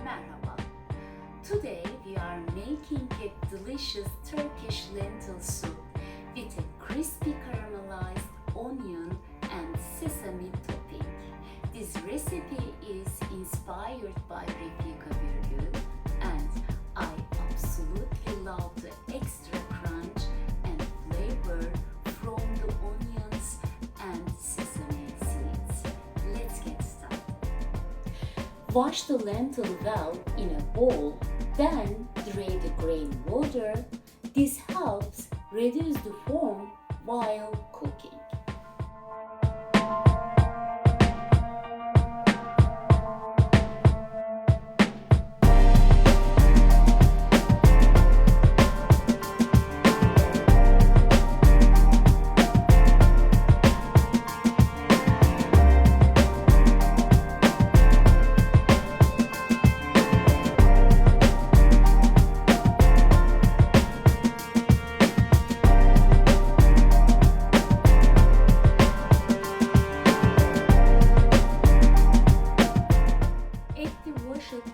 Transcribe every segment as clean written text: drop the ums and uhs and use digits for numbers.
Merhaba. Today we are making a delicious Turkish lentil soup with a crispy caramelized onion and sesame topping. This recipe is inspired by Refika Birgül and I absolutely love the extra crunch and flavor from the onions and sesame seeds. Let's get started. Wash the lentil well in a bowl, then drain the grain water. This helps reduce the foam while cooking.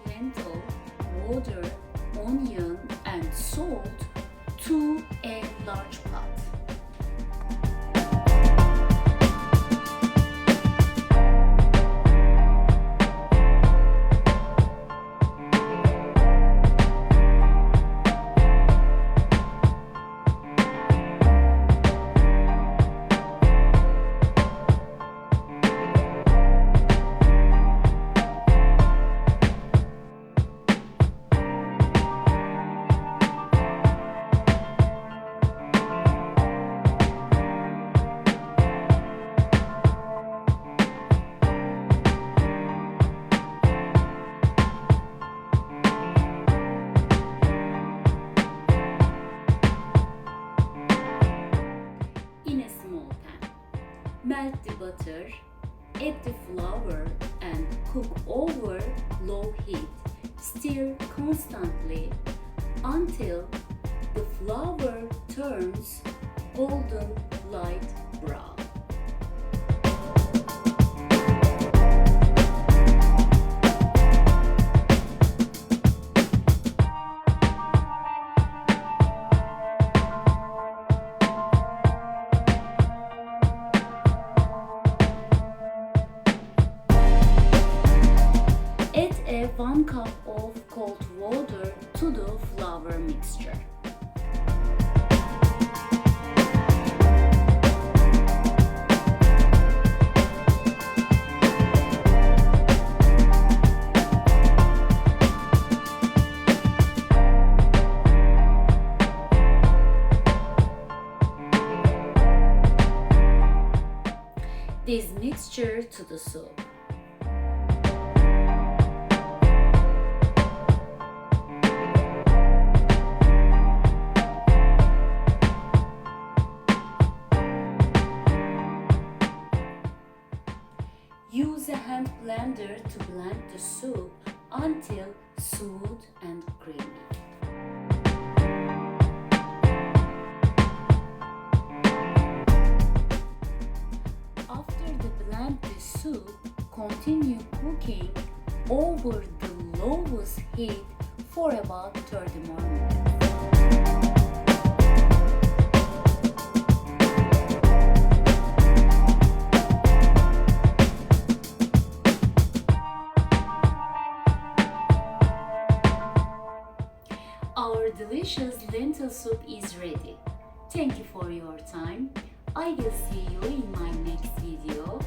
Lentil, water, onion and salt to a large pot. Melt the butter, add the flour and cook over low heat. Stir constantly until the flour turns golden light brown. Add 1 cup of cold water to the flour mixture. This mixture to the soup. Use a hand blender to blend the soup until smooth and creamy. After the blend the soup, continue cooking over the lowest heat for about 30 more minutes. Our delicious lentil soup is ready. Thank you for your time. I will see you in my next video.